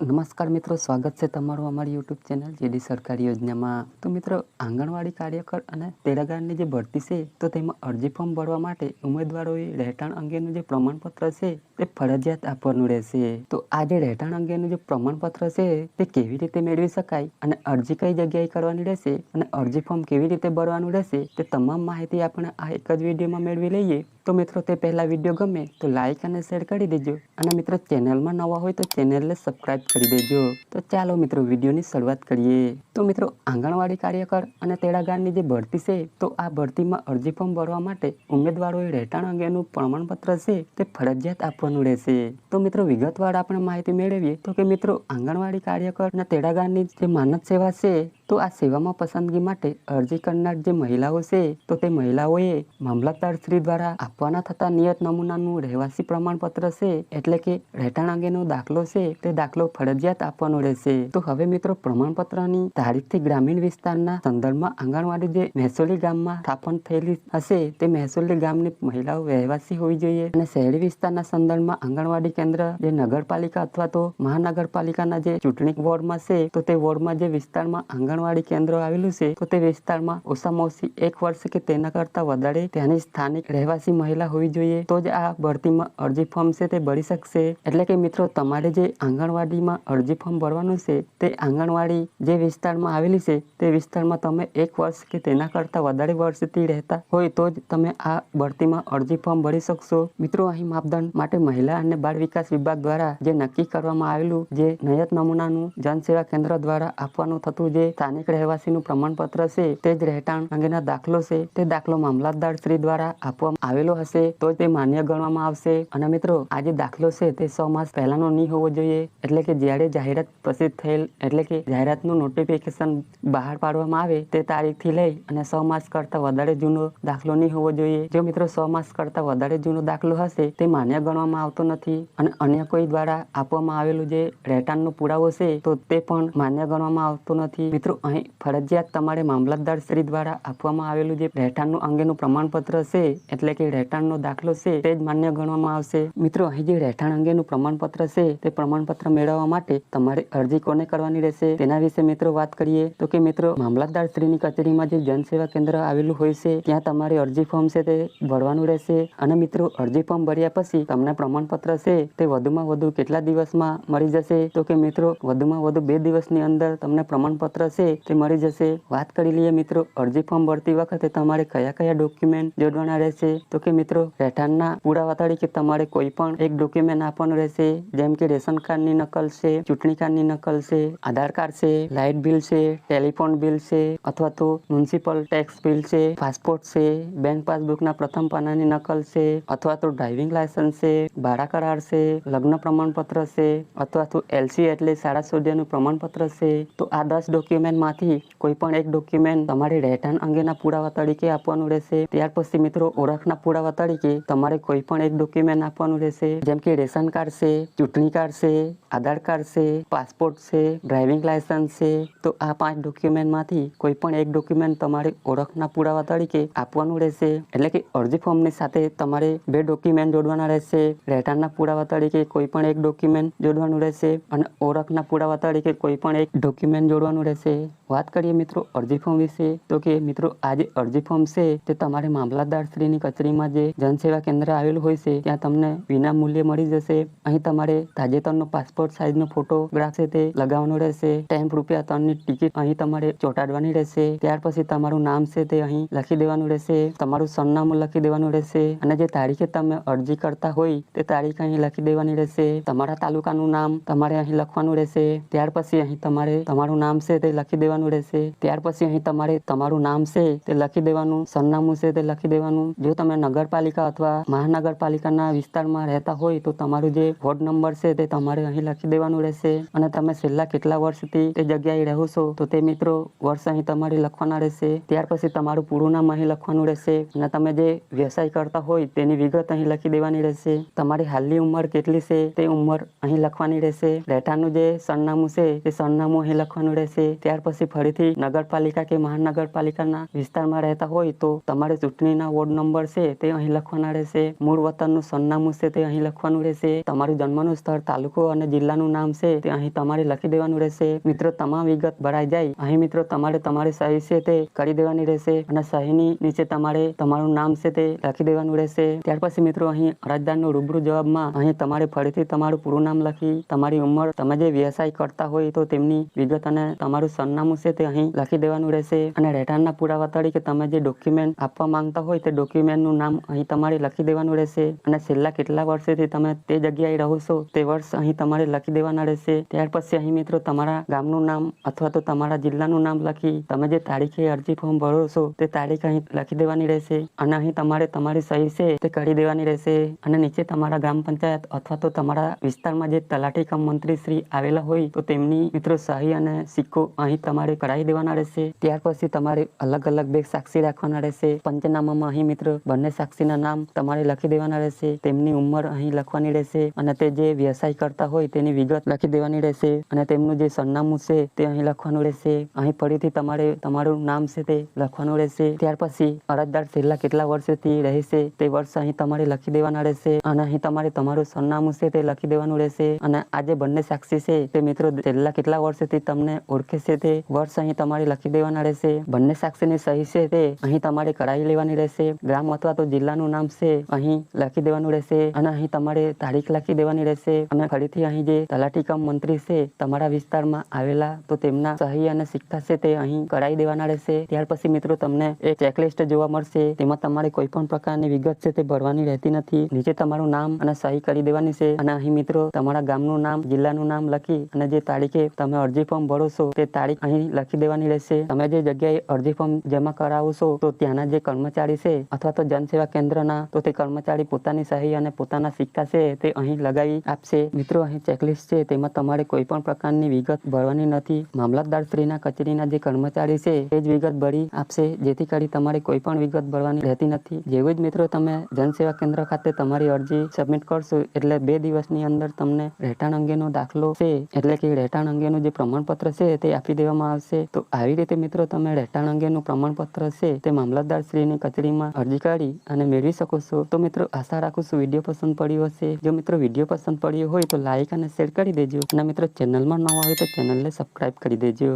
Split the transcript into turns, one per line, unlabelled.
નમસ્કાર મિત્રો, સ્વાગત છે તમારું અમારી યુટ્યુબ ચેનલ જેડી સરકારી યોજનામાં। તો મિત્રો, આંગણવાડી કાર્યકર અને તેડાગરની જે ભરતી છે તો તેમાં અરજી ફોર્મ ભરવા માટે ઉમેદવારોએ રહેઠાણ અંગેનું જે પ્રમાણપત્ર છે તે ફરજિયાત આપવાનું રહેશે। તો આ જે રહેઠાણ અંગેનું જે પ્રમાણપત્ર છે તે કેવી રીતે મેળવી શકાય અને અરજી કઈ જગ્યાએ કરવાની રહેશે અને અરજી ફોર્મ કેવી રીતે ભરવાનું રહેશે તે તમામ માહિતી આપણે આ એક જ વિડીયોમાં મેળવી લઈએ। તો મિત્રો, તે પહેલા વિડીયો ગમે તો લાઈક અને શેર કરી દેજો અને મિત્રો ચેનલમાં નવા હોય તો ચેનલને સબસ્ક્રાઇબ કરી દેજો। તો ચાલો મિત્રો, વિડીયોની શરૂઆત કરીએ। તો મિત્રો, આંગણવાડી કાર્યકર અને તેડાગરની જે ભરતી છે તો આ ભરતીમાં અરજી ફોર્મ ભરવા માટે ઉમેદવારોએ રહેઠાણ અંગેનું પ્રમાણપત્ર છે તે ફરજિયાત આપવાનું રહેશે। તો મિત્રો, વિગતવાર આપણે માહિતી મેળવીએ તો કે મિત્રો, આંગણવાડી કાર્યકર અને તેડાગરની જે માનદ સેવા છે તો આ સેવામાં પસંદગી માટે અરજી કરનાર જે મહિલાઓ છે તો તે મહિલાઓએ મામલતદાર શ્રી દ્વારા આપવાના થતા નિયત નમૂનાનું રહેવાસી પ્રમાણપત્ર છે એટલે કે રહેઠાણ અંગેનો દાખલો છે તે દાખલો ફરજિયાત આપવાનો રહેશે। તો હવે મિત્રો, પ્રમાણપત્રની તારીખથી ગ્રામીણ વિસ્તારના સંદર્ભમાં આંગણવાડી જે મહેસૂલી ગામમાં સ્થાપન થયેલી હશે તે મહેસૂલી ગામની મહિલાઓ રહેવાસી હોવી જોઈએ અને શહેરી વિસ્તારના સંદર્ભમાં આંગણવાડી કેન્દ્ર જે નગરપાલિકા અથવા તો મહાનગરપાલિકાના જે ચૂંટણી વોર્ડમાં છે તો તે વોર્ડમાં જે વિસ્તારમાં આંગણવાડી કેન્દ્ર આવેલું છે તો તે વિસ્તારમાં ઓછામાં ઓછી 1 વર્ષ કે તેના કરતા વધારે ત્યાંની સ્થાનિક રહેવાસી મહિલા હોવી જોઈએ તો જ આ ભરતીમાં અરજી ફોર્મ છે તે ભરી શકશે। એટલે કે મિત્રો, તમારે જે આંગણવાડીમાં અરજી ફોર્મ ભરવાનું છે તે આંગણવાડી જે વિસ્તારમાં આવેલી છે તે વિસ્તારમાં તમે 1 વર્ષ કે તેના કરતા વધારે વર્ષથી રહેતા હોય તો જ તમે આ ભરતીમાં અરજી ફોર્મ ભરી શકશો। મિત્રો, અહીં માપદંડ માટે મહિલા અને બાળ વિકાસ વિભાગ દ્વારા જે નક્કી કરવામાં આવેલું જે નિયત નમૂનાનું જનસેવા કેન્દ્ર દ્વારા આપવાનું થતું જે સ્થાનિક રહેવાસીનું પ્રમાણપત્ર છે તે જ રહેઠાણ અંગેના દાખલો છે તે દાખલો મામલતદાર શ્રી દ્વારા આપવામાં આવેલો હશે તો તે માન્ય ગણવામાં આવશે। અને મિત્રો, આ જે દાખલો છે તે 6 માસ પહેલાનો નહીં હોવો જોઈએ એટલે કે જ્યારે જાહેરાત પ્રસિદ્ધ થયેલ એટલે કે જાહેરાતનું નોટિફિકેશન બહાર પાડવામાં આવે તે તારીખથી લઈ અને 6 માસ કરતા વધારે જૂનો દાખલો નહીં હોવો જોઈએ। જો મિત્રો 6 માસ કરતા વધારે જૂનો દાખલો હશે તે માન્ય ગણવામાં આવતો નથી અને અન્ય કોઈ દ્વારા આપવામાં આવેલું જે રહેઠાણનો પુરાવો છે તો તે પણ માન્ય ગણવામાં આવતો નથી। મિત્રો, અહીં ફરજિયાત તમારે મામલતદાર શ્રી દ્વારા આપવામાં આવેલું જે રહેઠાણનું અંગેનું પ્રમાણપત્ર છે એટલે કે રહેઠાણનો દાખલો છે તે જ માન્ય ગણવામાં આવશે। મિત્રો, અહીં જે રહેઠાણ અંગેનું પ્રમાણપત્ર છે તે પ્રમાણપત્ર મેળવવા માટે તમારે અરજી કોને કરવાની રહેશે તેના વિશે મિત્રો વાત કરીએ તો કે મિત્રો, મામલતદાર શ્રીની કચેરીમાં જે જનસેવા કેન્દ્ર આવેલું હોય છે ત્યાં તમારે અરજી ફોર્મ છે તે ભરવાનું રહેશે અને મિત્રો, અરજી ફોર્મ ભર્યા પછી તમને પ્રમાણપત્ર છે તે વધુમાં વધુ કેટલા દિવસમાં મળી જશે તો કે મિત્રો, વધુમાં વધુ 2 દિવસની અંદર તમને પ્રમાણપત્ર છે તે મળી જશે। વાત કરી લઈએ મિત્રો, અરજી ફોર્મ ભરતી વખતે તમારે કયા કયા ડોક્યુમેન્ટ જોડવાના રહેશે તો કે મિત્રો, રહેઠાણના પુરાવા તરીકે તમારે કોઈ પણ એક ડોક્યુમેન્ટ આપવાનું રહેશે જેમ કે રેશન કાર્ડની નકલ છે, ચૂંટણી કાર્ડની નકલ છે, આધાર કાર્ડ છે, લાઇટ બિલ છે, ટેલિફોન બિલ છે અથવા તો મ્યુનિસિપલ ટેક્સ બિલ છે, પાસપોર્ટ છે, બેંક પાસબુકના પ્રથમ પાનાની નકલ છે અથવા તો ડ્રાઇવિંગ લાયસન્સ છે, ભાડા કરાર છે, લગ્ન પ્રમાણપત્ર છે અથવા તો LC એટલે શાળા સોઢિયાનું પ્રમાણપત્ર છે। તો આ 10 ડોક્યુમેન્ટમાંથી કોઈ પણ એક ડોક્યુમેન્ટ તમારે રહેઠાણ અંગેના પુરાવા તરીકે આપવાનું રહેશે। ત્યાર પછી મિત્રો, ઓળખના પુરાવા તરીકે તમારે કોઈ પણ એક ડોક્યુમેન્ટ આપવાનું રહેશે જેમ કે રેશન કાર્ડ છે, ચૂંટણી કાર્ડ છે, આધાર કાર્ડ છે, પાસપોર્ટ છે, ડ્રાઇવિંગ લાયસન્સ છે। તો આ 5 ડોક્યુમેન્ટમાંથી કોઈ પણ એક ડોક્યુમેન્ટ તમારે ઓળખના પુરાવા તરીકે આપવાનું રહેશે। એટલે કે અરજી ફોર્મની સાથે તમારે 2 ડોક્યુમેન્ટ જોડવાના રહેશે। રહેઠાણના પુરાવા તરીકે કોઈ પણ એક ડોક્યુમેન્ટ જોડવાનું રહેશે અને ઓળખના પુરાવા તરીકે કોઈ પણ એક ડોક્યુમેન્ટ જોડવાનું રહેશે। વાત કરીએ મિત્રો અરજી ફોર્મ વિશે તો કે મિત્રો, આ જે અરજી ફોર્મ છે તે તમારે મામલતદાર શ્રીની કચેરીમાં જે જનસેવા કેન્દ્ર આવેલું હોય છે ત્યાં તમને વિના મૂલ્યે મળી જશે। અહીં તમારે તાજેતરનો પાસપોર્ટ સાઇઝનો ફોટોગ્રાફ છે તે લગાવવાનો રહેશે। ₹10 ટિકિટ અહીં તમારે ચોંટાડવાની રહેશે। ત્યાર પછી તમારું નામ છે તે અહીં લખી દેવાનું રહેશે, તમારું સરનામું લખી દેવાનું રહેશે અને જે તારીખે તમે અરજી કરતા હોય તે તારીખ અહીં લખી દેવાની રહેશે। તમારા તાલુકાનું નામ તમારે અહીં લખવાનું રહેશે। ત્યાર પછી અહીં તમારે તમારું નામ છે તે લખી દેવાનું રહેશે। ત્યાર પછી અહીં તમારે તમારું નામ છે તે લખી દેવાનું, સરનામું છે તે લખી દેવાનું। જો તમે નગરપાલિકા અથવા મહાનગરપાલિકાના વિસ્તારમાં રહેતા હોય તો તમારું જે વોર્ડ નંબર છે તે તમારે અહીં લખી દેવાનું રહેશે અને તમે છેલ્લા કેટલા વર્ષથી તે જગ્યાએ રહો છો તો તે મિત્રો વર્ષ અહીં તમારે લખવાના રહેશે। ત્યાર પછી તમારું પૂરું નામ અહીં લખવાનું રહેશે અને તમે જે વ્યવસાય કરતા હોય તેની વિગત અહીં લખી દેવાની રહેશે। તમારી હાલની ઉંમર કેટલી છે તે ઉંમર અહીં લખવાની રહેશે. રહેઠાણનું જે સરનામું છે તે સરનામું અહીં લખવાનું રહેશે. ત્યાર પછી ફરીથી નગરપાલિકા કે મહાનગરપાલિકાના વિસ્તારમાં રહેતા હોય તો તમારે ચૂંટણીના વોર્ડ નંબર છે તે અહીં લખવાના રહેશે. મૂળ વતનનું સરનામું છે તે અહીં લખવાનું રહેશે. તમારું જન્મનું સ્થળ, તાલુકો અને જિલ્લાનું નામ છે તે અહીં તમારે લખી દેવાનું રહેશે. મિત્રો તમામ વિગત ભરાઈ જાય અહીં મિત્રો તમારે તમારી સહી છે તે કરી દેવાની રહેશે અને સહીની નીચે તમારે તમારું નામ છે તે લખી દેવાનું રહેશે. ત્યાર પછી મિત્રો અહીં અરજદારનો રૂબરૂ જવાબમાં અહીં તમારે ફરીથી તમારું પૂરું નામ લખી, તમારી ઉંમર, તમે જે વ્યવસાય કરતા હોય તો તેમની વિગત અને તમારું સરનામું છે તે અહીં લખી દેવાનું રહેશે. અને રહેઠાણના પુરાવા તરીકે તમે જે ડોક્યુમેન્ટ આપવા માંગતા હોય તે ડોક્યુમેન્ટનું નામ અહીં તમારે લખી દેવાનું રહેશે. અને છેલ્લા કેટલા વર્ષથી તમે તે જગ્યાએ રહો છો તે વર્ષ અહીં તમારે લખી દેવાના રહેશે. ત્યાર પછી અહીં મિત્રો તમારા ગામનું નામ અથવા તો તમારા જિલ્લાનું નામ લખી તમે જે તારીખે અરજી ફોર્મ ભરો છો તે તારીખ અહીં લખી દેવાની રહેશે. અને અહીં તમારે તમારી સહી છે તે કરી દેવાની રહેશે. અને નીચે તમારા ગ્રામ પંચાયત અથવા તો તમારા વિસ્તારમાં જે તલાટી કમ મંત્રી શ્રી આવેલા હોય તો તેમની મિત્રો સહી અને સિક્કો અહીં તમારે કરાવી દેવાના રહેશે. ત્યાર પછી તમારે અલગ અલગ બે સાક્ષી રાખવાના રહેશે. પંચનામામાં અહીં મિત્રો બંને સાક્ષીના નામ તમારે લખી દેવાના રહેશે. તેમની ઉંમર અહીં લખવાની રહેશે અને તે જે વ્યવસાય કરતા હોય તેની વિગત લખી દેવાની રહેશે. અને તેમનું જે સરનામું છે તે અહીં લખવાનું રહેશે. અહીં ફરીથી તમારે તમારું નામ છે તે લખવાનું રહેશે. ત્યાર પછી અરજદાર છેલ્લા કેટલા વર્ષથી રહેશે તે વર્ષ અહીં તમારે લખી દેવાના રહેશે. અને અહીં તમારે તમારું સરનામું છે તે લખી દેવાનું રહેશે. અને આ જે બંને સાક્ષી છે તે મિત્રો છેલ્લા કેટલા વર્ષથી તમને ઓળખે છે તે વર્ષ અહીં તમારે લખી દેવાના રહેશે. બંને સાક્ષીની સહી છે તે અહીં તમારે કરાવી લેવાની રહેશે. ગ્રામ અથવા તો જિલ્લાનું નામ છે અહીં લખી દેવાનું રહેશે. અને અહીં તમારે તારીખ લખી દેવાની રહેશે. અને ફરીથી અહીં જે તલાટી કમ મંત્રી છે તમારા વિસ્તારમાં આવેલા તો તેમના સહી અને સિક્કા છે તે અહીં કરાવી દેવાના રહેશે. ત્યાર પછી મિત્રો તમને એક ચેકલિસ્ટ જોવા મળશે. તેમાં તમારે કોઈ પણ પ્રકારની વિગત છે તે ભરવાની રહેતી નથી. નીચે તમારું નામ અને સહી કરી દેવાની છે. અને અહીં મિત્રો તમારા ગામનું નામ, જિલ્લાનું નામ લખી અને જે તારીખે તમે અરજી ફોર્મ ભરો છો તે તારીખ અહીં લખી દેવાની રહેશે. તમે જે જગ્યાએ અરજી ફોર્મ જમા કરાવો છો તો ત્યાંના જે કર્મચારી છે અથવા તો જનસેવા કેન્દ્રના તો તે કર્મચારી પોતાની સહી અને પોતાના સિક્કા છે તે અહીં લગાવી આપશે. મિત્રો અહીં ચેકલિસ્ટ છે તેમાં તમારે કોઈ પણ પ્રકારની વિગત ભરવાની નથી. મામલતદાર શ્રીના કચેરીના જે કર્મચારી છે તે જ વિગત ભરી આપશે, જેથી કરી તમારે કોઈ પણ વિગત ભરવાની રહેતી નથી. જેવું જ મિત્રો તમે જનસેવા કેન્દ્ર ખાતે તમારી અરજી સબમિટ કરશો એટલે 2 દિવસની અંદર તમને રહેઠાણ અંગેનો દાખલો છે એટલે કે રહેઠાણ અંગેનું જે પ્રમાણપત્ર છે તે આપી દેવામાં આવશે. તો આવી રીતે મિત્રો તમે રહેઠાણ અંગેનું પ્રમાણપત્ર છે તે મામલતદાર શ્રીની કચેરીમાં અરજી કરી અને મેળવી શકો છો. તો મિત્રો આશા રાખું છું વિડીયો પસંદ પડ્યો હશે. જો મિત્રો વિડીયો પસંદ પડ્યો હોય તો લાઈક અને શેર કરી દેજો. અને મિત્રો ચેનલમાં નવા હોય તો ચેનલને સબસ્ક્રાઇબ કરી દેજો.